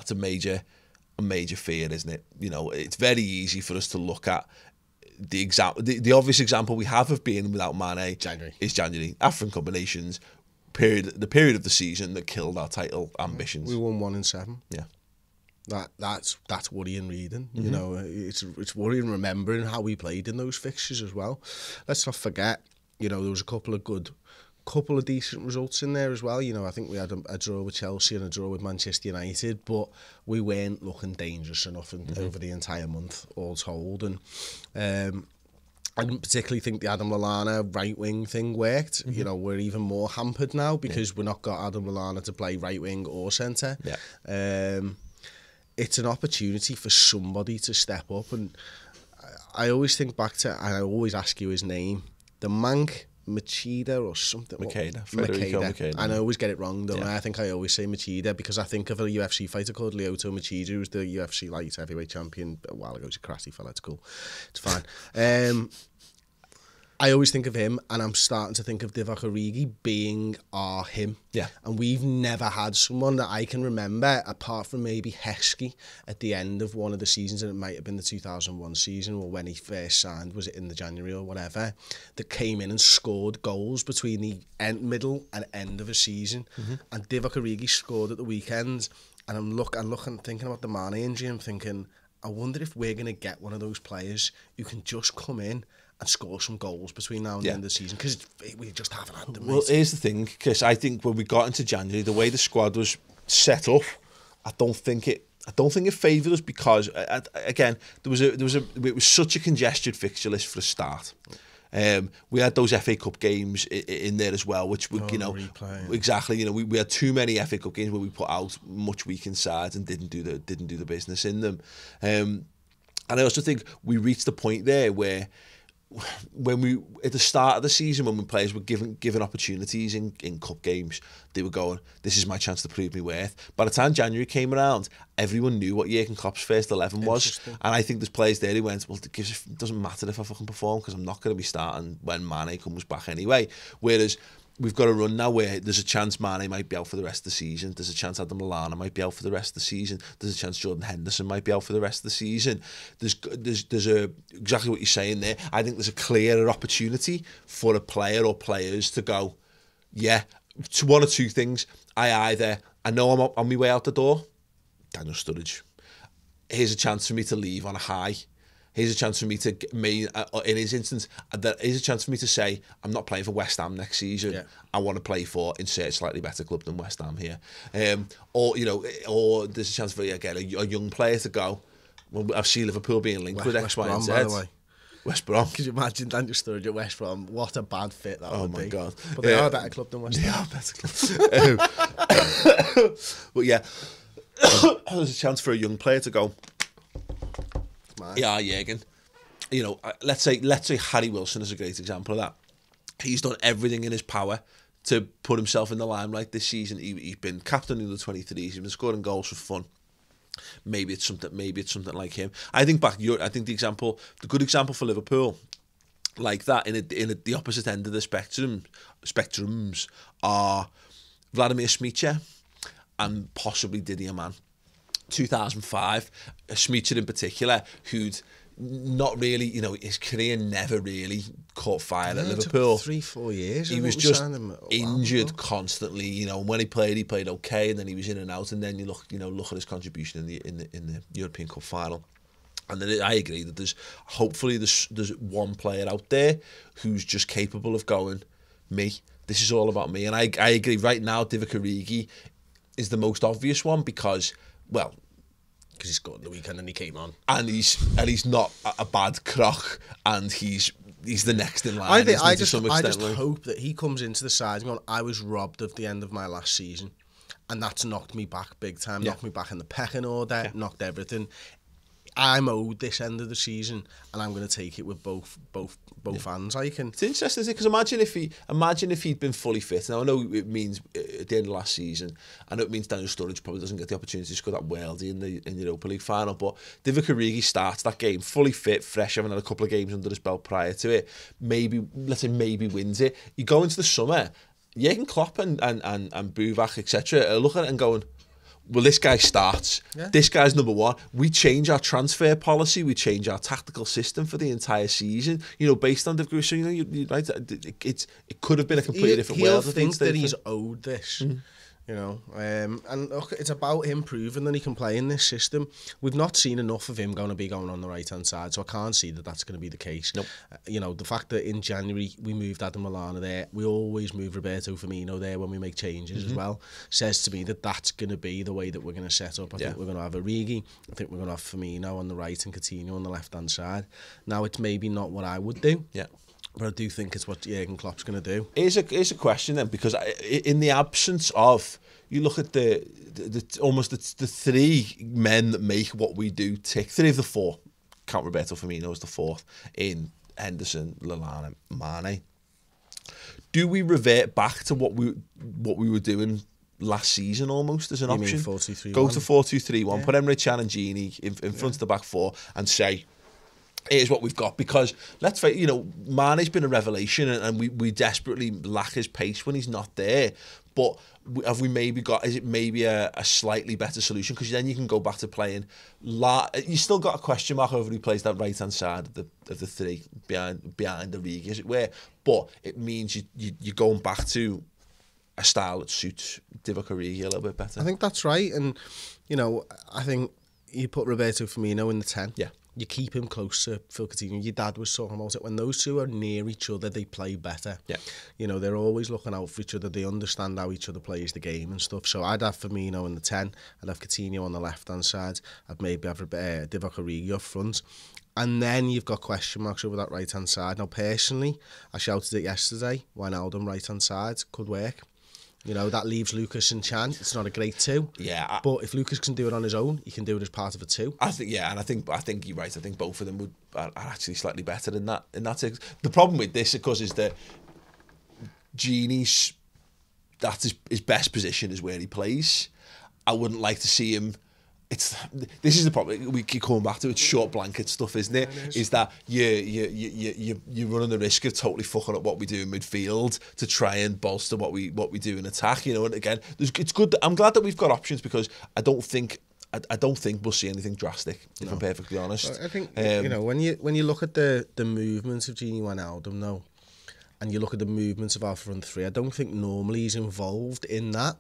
that's a major fear, isn't it? You know, it's very easy for us to look at the obvious example we have of being without Mane is January. African combinations, the period of the season that killed our title ambitions. We won 1 in 7. Yeah. That's worrying reading. You know, it's worrying remembering how we played in those fixtures as well. Let's not forget, you know, there was a couple of decent results in there as well. You know, I think we had a draw with Chelsea and a draw with Manchester United, but we weren't looking dangerous enough over the entire month, all told. And I didn't particularly think the Adam Lallana right wing thing worked. You know, we're even more hampered now because we're not got Adam Lallana to play right wing or centre. Yeah. It's an opportunity for somebody to step up, and I always think back to, and I always ask you his name, the Mank Machida or something. Machida. And I always get it wrong, don't I? I think I always say Machida because I think of a UFC fighter called Lyoto Machida, who was the UFC light heavyweight champion a while ago. He's a crafty fella, it's cool. It's fine. I always think of him, and I'm starting to think of Divock Origi being our him. Yeah. And we've never had someone that I can remember, apart from maybe Heskey at the end of one of the seasons, and it might have been the 2001 season, or when he first signed, was it in the January or whatever, that came in and scored goals between the middle and end of a season. And Divock Origi scored at the weekend, and I'm looking, thinking about the Mane injury, I'm thinking, I wonder if we're going to get one of those players who can just come in and score some goals between now and the end of the season, because we just haven't had them. Well, here's the thing, because I think when we got into January, the way the squad was set up, I don't think it favoured us, because again it was such a congested fixture list for a start. We had those FA Cup games in there as well, which would, exactly, you know, we had too many FA Cup games where we put out much weakened sides and didn't do the business in them. And I also think we reached the point there where, when we at the start of the season, when players were given opportunities in cup games, they were going, this is my chance to prove my worth. By the time January came around, everyone knew what Jurgen Klopp's first 11 was, and I think there's players there who went, well, it doesn't matter if I fucking perform, because I'm not going to be starting when Mane comes back anyway. Whereas we've got a run now where there's a chance Mane might be out for the rest of the season. There's a chance Adam Lallana might be out for the rest of the season. There's a chance Jordan Henderson might be out for the rest of the season. There's exactly what you're saying there. I think there's a clearer opportunity for a player or players to go, yeah, to one or two things. I know I'm on my way out the door, Daniel Sturridge. Here's a chance for me to leave on a high. Here's a chance for me to, in his instance, here's a chance for me to say, I'm not playing for West Ham next season. Yeah. I want to play for, insert slightly better club than West Ham here. Or there's a chance for, again, a young player to go. Well, I've seen Liverpool being linked with X, Y, and Z. By the way. West Brom. Could you imagine Daniel Sturridge at West Brom? What a bad fit that would be. Oh my God. But they are a better club than West Ham. They are a better club. But yeah, there's a chance for a young player to go, yeah, Jurgen. You know, let's say Harry Wilson is a great example of that. He's done everything in his power to put himself in the limelight this season. He's been captain of the 23s. He's been scoring goals for fun. Maybe it's something like him. I think the good example for Liverpool, like that in the opposite end of the spectrums are Vladimir Smicha and possibly Didier Mann. 2005, Smicha in particular, who'd not really, you know, his career never really caught fire at Liverpool. 3-4 years. He was just injured constantly. You know, when he played okay, and then he was in and out. And then you look at his contribution in the European Cup final. And then I agree that there's one player out there who's just capable of going, me. This is all about me. And I agree. Right now, Divock Origi is the most obvious one because he scored the weekend and he came on, and he's not a bad crock, and he's the next in line. I just hope that he comes into the side and going, I was robbed of the end of my last season, and that's knocked me back big time, knocked me back in the pecking order, knocked everything. I'm owed this end of the season, and I'm going to take it with both hands. It's interesting, because imagine if he'd been fully fit. Now I know it means at the end of last season, I know it means Daniel Sturridge probably doesn't get the opportunity to score that worldie in the Europa League final, but Divock Origi starts that game fully fit, fresh, having had a couple of games under his belt prior to it. Maybe wins it. You go into the summer, Jurgen Klopp and Buvac, etc., are looking at it and going, well, this guy starts. Yeah. This guy's number one. We change our transfer policy. We change our tactical system for the entire season. You know, based on the so you know, you're right. It could have been a completely different world. He'll think that he's owed this. You know, and look, it's about him proving that he can play in this system. We've not seen enough of him going on the right-hand side, so I can't see that that's going to be the case. Nope. You know, the fact that in January we moved Adam Lallana there, we always move Roberto Firmino there when we make changes as well, says to me that that's going to be the way that we're going to set up. I think we're going to have Origi, I think we're going to have Firmino on the right and Coutinho on the left-hand side. Now, it's maybe not what I would do. Yeah. But I do think it's what Jurgen Klopp's going to do. Here's a question then, because in the absence of, you look at the almost the three men that make what we do tick, three of the four, count Roberto Firmino as the fourth, in Henderson, Lallana, Mane. Do we revert back to what we were doing last season almost as an option? 4-2-3-1. Go to 4-2-3-1, put Emre Can and Gini in front of the back four and say, here's what we've got, because let's face, you know, Mane's been a revelation and we desperately lack his pace when he's not there. But have we maybe got, is it maybe a slightly better solution? Because then you can go back to playing, you still got a question mark over who plays that right-hand side of the three behind the Origi, as it were. But it means you're going back to a style that suits Divock Origi a little bit better. I think that's right. And, you know, I think you put Roberto Firmino in the 10. Yeah. You keep him close to Phil Coutinho. Your dad was talking about it. When those two are near each other, they play better. Yeah. You know, they're always looking out for each other. They understand how each other plays the game and stuff. So I'd have Firmino in the 10. I'd have Coutinho on the left-hand side. I'd maybe have Divock Origi up front. And then you've got question marks over that right-hand side. Now, personally, I shouted it yesterday. Wijnaldum right-hand side could work. You know, that leaves Lucas and Chan. It's not a great two. Yeah. But if Lucas can do it on his own, he can do it as part of a two. I think, and I think you're right. I think both of them are actually slightly better than that. The problem with this, of course, is that Gini's, that's his best position is where he plays. I wouldn't like to see him. This is the problem. We keep coming back to it. Short blanket stuff, isn't it? Is that you're running the risk of totally fucking up what we do in midfield to try and bolster what we do in attack. You know, and again, it's good. I'm glad that we've got options, because I don't think we'll see anything drastic. If I'm perfectly honest, I think you know, when you look at the movements of Gini Wijnaldum now, and you look at the movements of our front three, I don't think normally he's involved in that.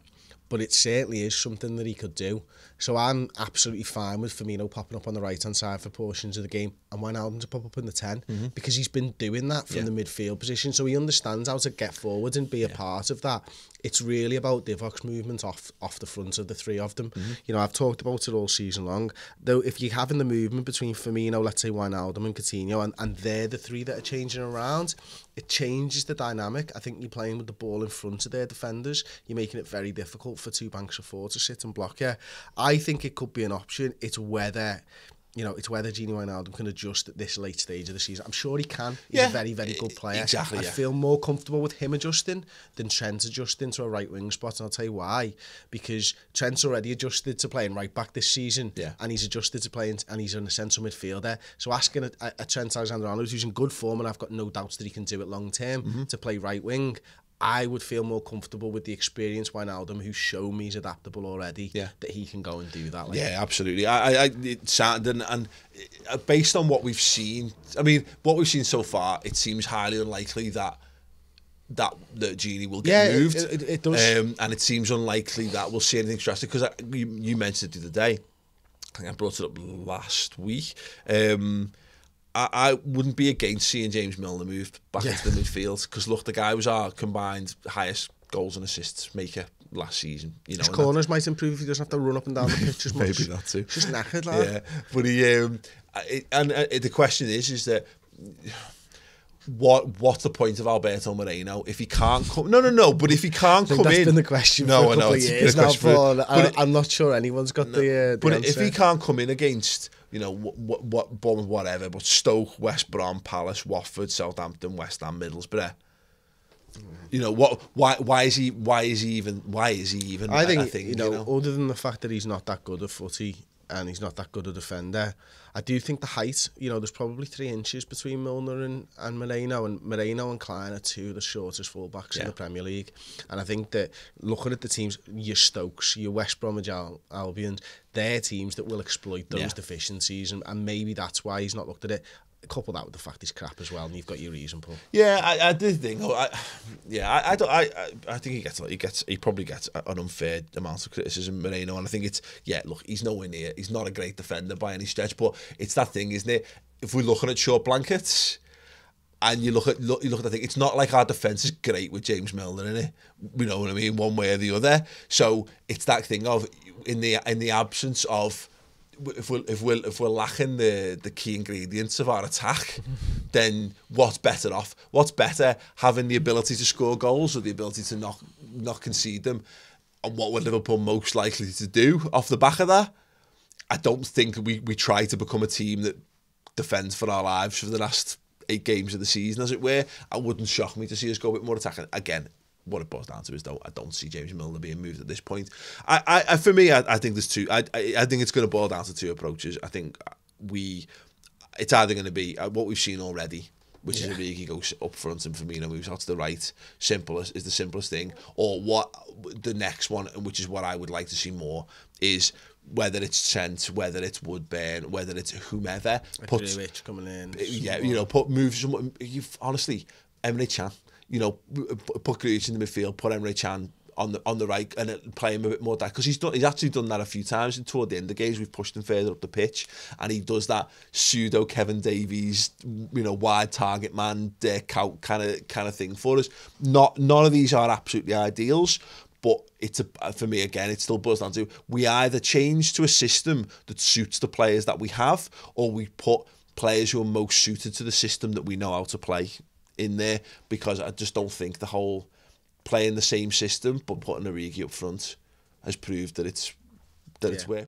But it certainly is something that he could do. So I'm absolutely fine with Firmino popping up on the right-hand side for portions of the game and Wijnaldum to pop up in the 10, because he's been doing that from the midfield position. So he understands how to get forward and be a part of that. It's really about Divock's movement off the front of the three of them. You know, I've talked about it all season long. Though if you're having the movement between Firmino, let's say Wijnaldum and Coutinho, and they're the three that are changing around, it changes the dynamic. I think you're playing with the ball in front of their defenders. You're making it very difficult for two banks of four to sit and block you. I think it could be an option. It's whether Gini Wijnaldum can adjust at this late stage of the season. I'm sure he can. He's a very, very good player. Exactly. I feel more comfortable with him adjusting than Trent adjusting to a right wing spot, and I'll tell you why. Because Trent's already adjusted to playing right back this season, and he's adjusted to playing, and he's in a central midfielder. So asking a Trent Alexander-Arnold, who's in good form, and I've got no doubts that he can do it long term, to play right wing, I would feel more comfortable with the experience Wijnaldum, who's shown me he's adaptable already, that he can go and do that. Like. Yeah, absolutely. And based on what we've seen, I mean, what we've seen so far, it seems highly unlikely that Gini will get moved. It does. And it seems unlikely that we'll see anything drastic, because you mentioned it the other day. I think I brought it up last week. I wouldn't be against seeing James Milner moved back into the midfield, because look, the guy was our combined highest goals and assists maker last season. You know, his corners might improve if he doesn't have to run up and down the pitch as much. Maybe not too. Just knackered, lad. Yeah, but the question is that what's the point of Alberto Moreno if he can't come? No. But if he can't come in, that's been the question. For a couple of years now. I'm not sure anyone's got the But answer. if he can't come in against, you know, Bournemouth, whatever, but Stoke, West Brom, Palace, Watford, Southampton, West Ham, Middlesbrough, you know, why is he even? I think, you know, other than the fact that he's not that good at footy, and he's not that good a defender. I do think the height, you know, there's probably 3 inches between Milner and Moreno, and Moreno and Klein are 2 of the shortest fullbacks in the Premier League. And I think that looking at the teams, your Stokes, your West Bromwich Albions, they're teams that will exploit those deficiencies, and maybe that's why he's not looked at it. Couple that with the fact he's crap as well, and you've got your reason, Paul. Yeah, I did think. I think he probably gets an unfair amount of criticism, Moreno, and I think it's look, he's nowhere near. He's not a great defender by any stretch, but it's that thing, isn't it? If we're looking at short blankets, and you look at the thing, it's not like our defence is great with James Milner in it. You know what I mean, one way or the other. So it's that thing of in the absence of. If we're lacking the key ingredients of our attack, then what's better off? What's better, having the ability to score goals or the ability to not concede them? And what were Liverpool most likely to do off the back of that? I don't think we try to become a team that defends for our lives for the last 8 games of the season, as it were. It wouldn't shock me to see us go a bit more attacking. Again, what it boils down to is, though, I don't see James Milner being moved at this point. For me, I think there's 2. I think it's going to boil down to 2 approaches. I think it's either going to be what we've seen already, which is Origi goes up front and Firmino moves out to the right. Is the simplest thing. Or what the next one, which is what I would like to see more, is whether it's Trent, whether it's Woodburn, whether it's whomever. Rich coming in. Yeah, you know, move someone. Honestly, Emre Can. You know, put Grealish in the midfield, put Emre Can on the right, and play him a bit more that, because he's actually done that a few times. And toward the end of the games, we've pushed him further up the pitch, and he does that pseudo Kevin Davies, you know, wide target man, dick out kind of thing for us. None of these are absolutely ideals, but for me again, it still boils down to we either change to a system that suits the players that we have, or we put players who are most suited to the system that we know how to play in there, because I just don't think the whole playing the same system but putting Origi up front has proved that it's worked.